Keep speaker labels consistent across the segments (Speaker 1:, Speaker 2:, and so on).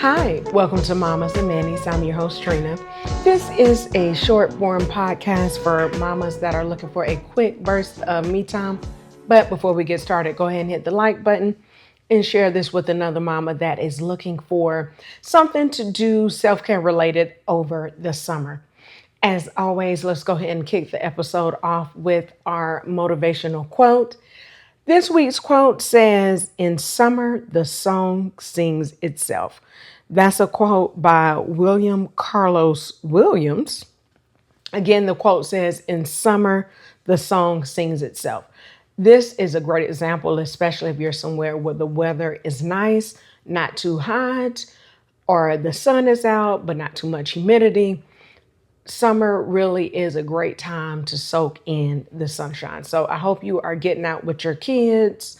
Speaker 1: Hi, welcome to Mamas and Mannies. I'm your host, Trina. This is a short form podcast for mamas that are looking for a quick burst of me time. But before we get started, go ahead and hit the like button and share this with another mama that is looking for something to do self-care related over the summer. As always, let's go ahead and kick the episode off with our motivational quote. This week's quote says, "In summer, the song sings itself." That's a quote by William Carlos Williams. Again, the quote says, "In summer, the song sings itself." This is a great example, especially if you're somewhere where the weather is nice, not too hot, or the sun is out, but not too much humidity. Summer really is a great time to soak in the sunshine. So I hope you are getting out with your kids,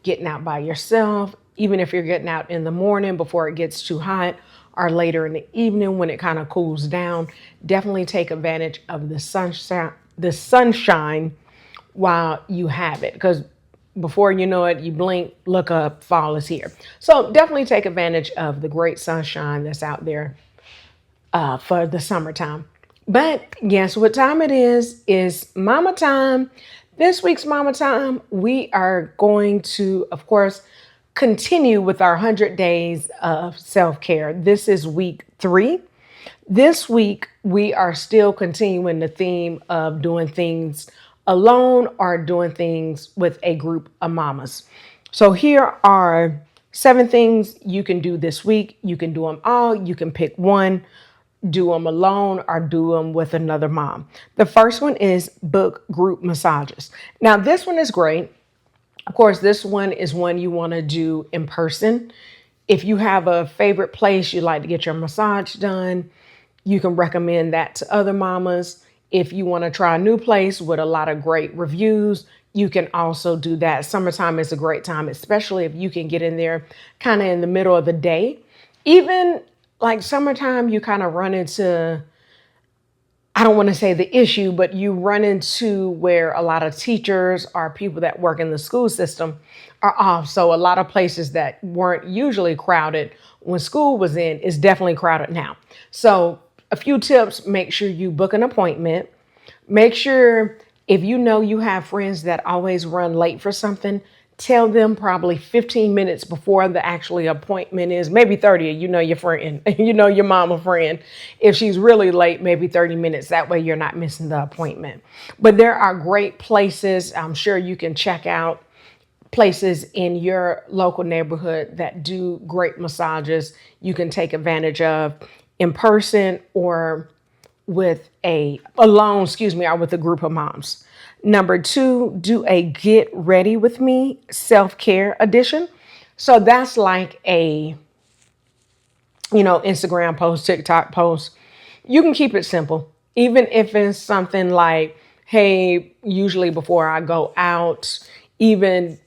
Speaker 1: getting out by yourself, even if you're getting out in the morning before it gets too hot or later in the evening when it kind of cools down. Definitely take advantage of the sunshine while you have it, because before you know it, you blink, look up, fall is here. So definitely take advantage of the great sunshine that's out there for the summertime. But guess what time it is? It's mama time. This week's mama time, we are going to, of course, continue with our 100 days of self-care. This is week 3. This week, we are still continuing the theme of doing things alone or doing things with a group of mamas. So here are 7 things you can do this week. You can do them all. You can pick one, do them alone or do them with another mom. The first one is book group massages. Now, this one is great. Of course, this one is one you want to do in person. If you have a favorite place you'd like to get your massage done, you can recommend that to other mamas. If you want to try a new place with a lot of great reviews, you can also do that. Summertime is a great time, especially if you can get in there kind of in the middle of the day. Even like summertime, you kind of run into, I don't want to say the issue, but you run into where a lot of teachers or people that work in the school system are off. So a lot of places that weren't usually crowded when school was in is definitely crowded now. So a few tips: make sure you book an appointment. Make sure, if you know you have friends that always run late for something, tell them probably 15 minutes before the actual appointment is, maybe 30. You know your friend, you know your mama friend. If she's really late, maybe 30 minutes. That way you're not missing the appointment. But there are great places. I'm sure you can check out places in your local neighborhood that do great massages you can take advantage of in person or with or with a group of moms. Number 2, do a get ready with me self-care edition. So that's like a, Instagram post, TikTok post. You can keep it simple. Even if it's something like, hey, usually before I go out, even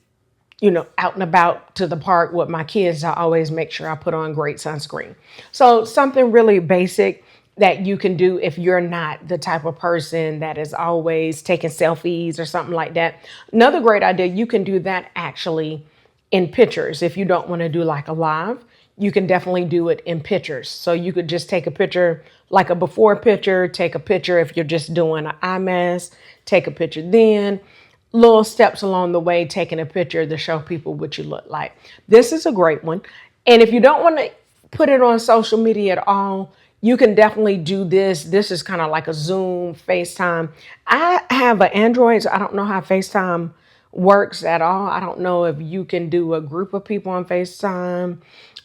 Speaker 1: out and about to the park with my kids, I always make sure I put on great sunscreen. So something really basic that you can do if you're not the type of person that is always taking selfies or something like that. Another great idea, you can do that actually in pictures. If you don't want to do like a live, you can definitely do it in pictures. So you could just take a picture, like a before picture, take a picture if you're just doing an eye mask, take a picture then. Little steps along the way, taking a picture to show people what you look like. This is a great one. And if you don't want to put it on social media at all, you can definitely do this. This is kind of like a Zoom, FaceTime. I have an Android, so I don't know how FaceTime works at all. I don't know if you can do a group of people on FaceTime,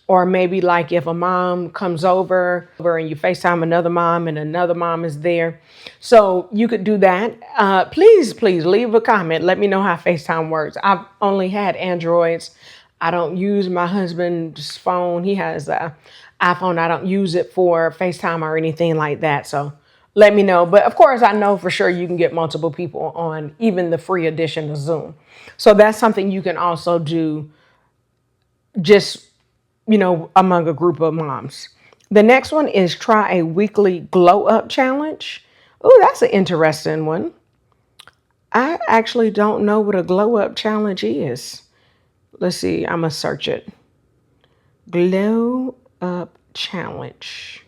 Speaker 1: or maybe like if a mom comes over and you FaceTime another mom and another mom is there. So you could do that. Please leave a comment. Let me know how FaceTime works. I've only had Androids. I don't use my husband's phone. He has an iPhone. I don't use it for FaceTime or anything like that. So let me know. But of course, I know for sure you can get multiple people on even the free edition of Zoom. So that's something you can also do just, among a group of moms. The next one is try a weekly glow up challenge. Oh, that's an interesting one. I actually don't know what a glow up challenge is. Let's see, I'm going to search it. Glow up challenge.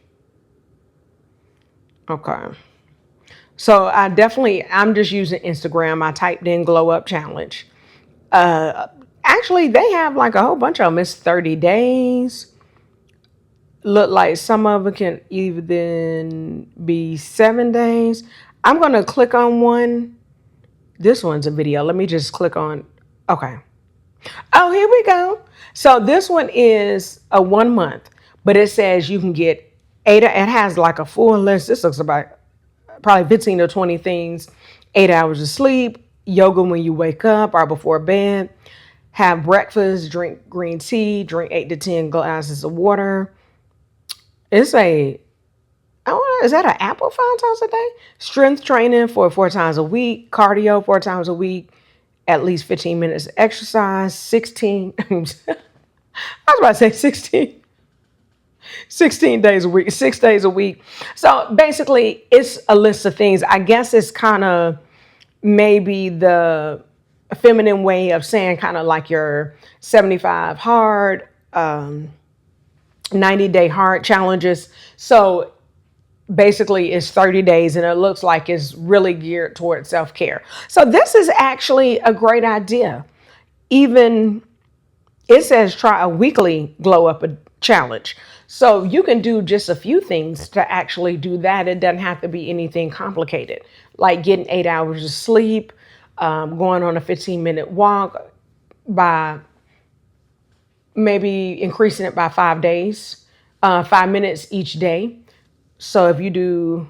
Speaker 1: Okay. So I'm just using Instagram. I typed in glow up challenge. Uh, Actually, they have like a whole bunch of them. It's 30 days. Look like some of it can even be 7 days. I'm going to click on one. This one's a video. Let me just click on. Okay. Oh, here we go. So this one is a 1 month, but it says you can get eight. It has like a full list. This looks about probably 15 or 20 things. 8 hours of sleep, yoga when you wake up or before bed, have breakfast, drink green tea, drink 8 to 10 glasses of water. It's a, oh, is that an apple 5 times a day? Strength training for 4 times a week, cardio 4 times a week, at least 15 minutes of exercise, 16, I was about to say 16 days a week, 6 days a week. So basically, it's a list of things. I guess it's kind of maybe the feminine way of saying kind of like your 75 hard, 90-day hard challenges. So basically it's 30 days and it looks like it's really geared towards self-care. So this is actually a great idea. Even it says try a weekly glow up a challenge. So you can do just a few things to actually do that. It doesn't have to be anything complicated, like getting 8 hours of sleep, going on a 15-minute walk, by maybe increasing it by 5 days, 5 minutes each day. So if you do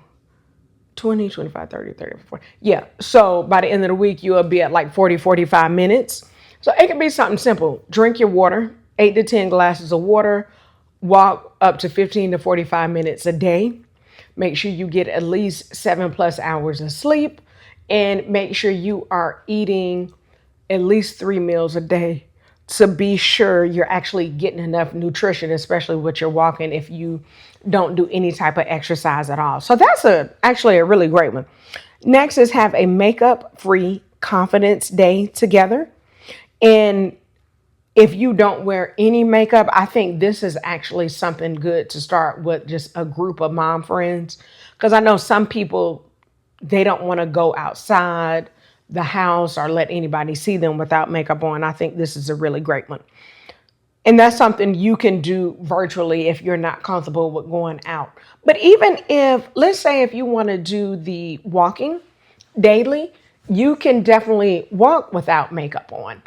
Speaker 1: 20, 25, 30, 30, 40. Yeah. So by the end of the week, you'll be at like 40, 45 minutes. So it can be something simple. Drink your water, 8 to 10 glasses of water, walk up to 15 to 45 minutes a day. Make sure you get at least 7+ hours of sleep, and make sure you are eating at least 3 meals a day to be sure you're actually getting enough nutrition, especially with your walking, if you don't do any type of exercise at all. So that's actually a really great one. Next is have a makeup free confidence day together. And if you don't wear any makeup, I think this is actually something good to start with, just a group of mom friends. Because I know some people, they don't want to go outside the house or let anybody see them without makeup on. I think this is a really great one. And that's something you can do virtually if you're not comfortable with going out. But even if, let's say, if you want to do the walking daily, you can definitely walk without makeup on,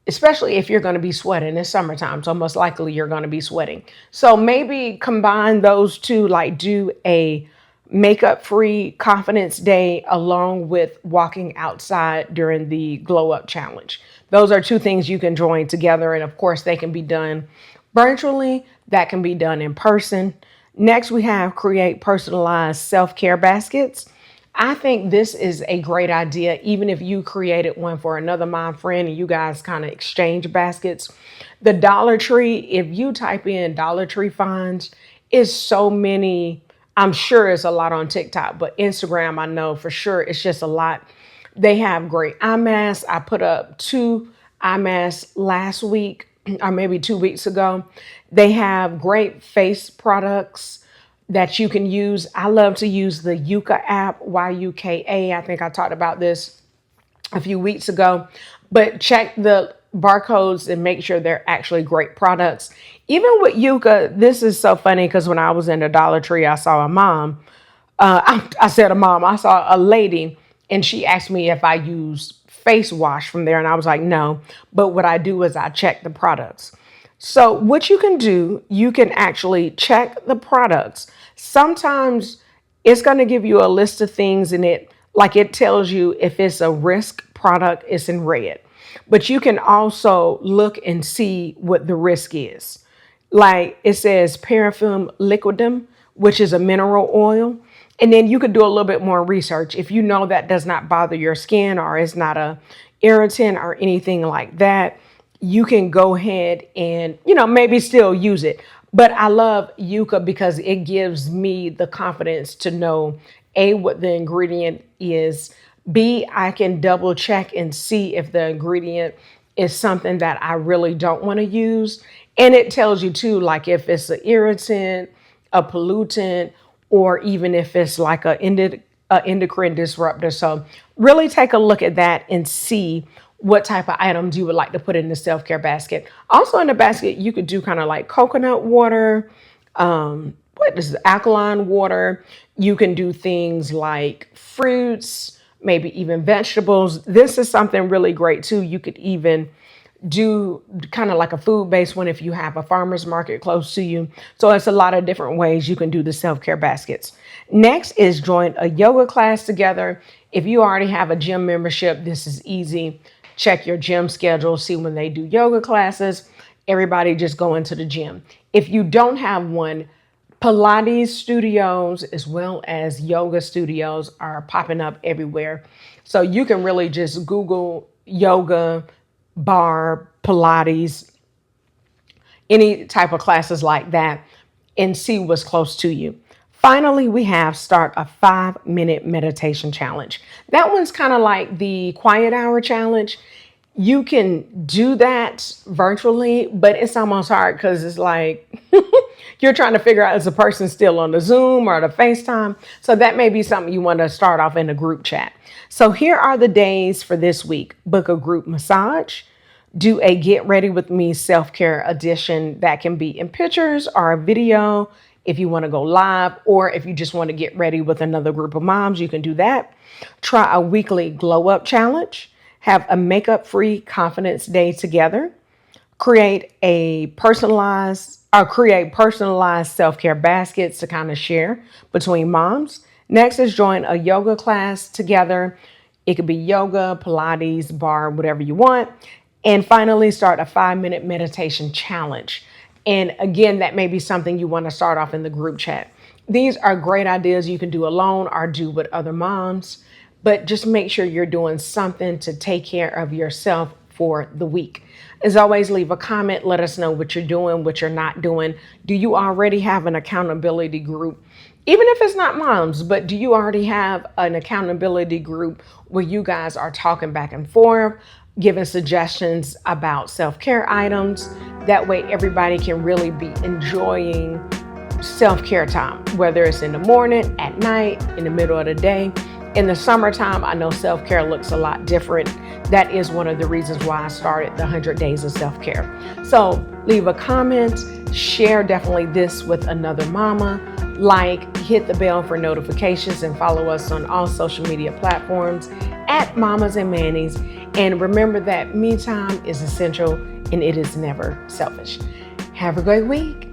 Speaker 1: especially if you're going to be sweating. It's summertime, so most likely you're going to be sweating. So maybe combine those two, like do a makeup free confidence day along with walking outside during the glow up challenge. Those are two things you can join together. And of course, they can be done virtually, that can be done in person. Next, we have create personalized self care baskets. I think this is a great idea, even if you created one for another mom friend and you guys kind of exchange baskets. The Dollar Tree, if you type in Dollar Tree finds, is so many. I'm sure it's a lot on TikTok, but Instagram, I know for sure it's just a lot. They have great eye masks. I put up 2 eye masks last week or maybe 2 weeks ago. They have great face products that you can use. I love to use the Yuka app, Yuka. I think I talked about this a few weeks ago, but check the barcodes and make sure they're actually great products. Even with Yuka, this is so funny because when I was in the Dollar Tree, I saw a mom. I said a mom, I saw a lady, and she asked me if I use face wash from there. And I was like, no. But what I do is I check the products. So what you can do, you can actually check the products. Sometimes it's going to give you a list of things in it, like it tells you if it's a risk product, it's in red. But you can also look and see what the risk is. Like it says paraffin liquidum, which is a mineral oil. And then you could do a little bit more research. If you know that does not bother your skin or it's not a irritant or anything like that, you can go ahead and, maybe still use it. But I love Yuka because it gives me the confidence to know A, what the ingredient is, B, I can double check and see if the ingredient is something that I really don't want to use. And it tells you too, like if it's an irritant, a pollutant, or even if it's like a endocrine disruptor. So really take a look at that and see what type of items you would like to put in the self-care basket. Also in the basket, you could do kind of like coconut water, what is it, alkaline water. You can do things like fruits, maybe even vegetables. This is something really great too. You could even do kind of like a food-based one if you have a farmer's market close to you. So it's a lot of different ways you can do the self-care baskets. Next is join a yoga class together. If you already have a gym membership, this is easy. Check your gym schedule, see when they do yoga classes. Everybody just go into the gym. If you don't have one, Pilates studios as well as yoga studios are popping up everywhere. So you can really just Google yoga, bar, Pilates, any type of classes like that, and see what's close to you. Finally, we have start a 5-minute meditation challenge. That one's kind of like the quiet hour challenge. You can do that virtually, but it's almost hard because it's like you're trying to figure out is the person still on the Zoom or the FaceTime. So that may be something you want to start off in a group chat. So here are the days for this week. Book a group massage. Do a get ready with me self-care edition that can be in pictures or a video if you want to go live, or if you just want to get ready with another group of moms, you can do that. Try a weekly glow up challenge. Have a makeup free confidence day together. Create personalized self-care baskets to kind of share between moms. Next is join a yoga class together. It could be yoga, Pilates, bar, whatever you want. And finally, start a 5-minute meditation challenge. And again, that may be something you want to start off in the group chat. These are great ideas you can do alone or do with other moms, but just make sure you're doing something to take care of yourself for the week. As always, leave a comment. Let us know what you're doing, what you're not doing. Do you already have an accountability group? Even if it's not moms, but do you already have an accountability group where you guys are talking back and forth, giving suggestions about self-care items? That way everybody can really be enjoying self-care time, whether it's in the morning, at night, in the middle of the day. In the summertime, I know self-care looks a lot different. That is one of the reasons why I started the 100 Days of Self-Care. So leave a comment, share definitely this with another mama, like, hit the bell for notifications, and follow us on all social media platforms at Mommas and Mannies. And remember that me time is essential and it is never selfish. Have a great week.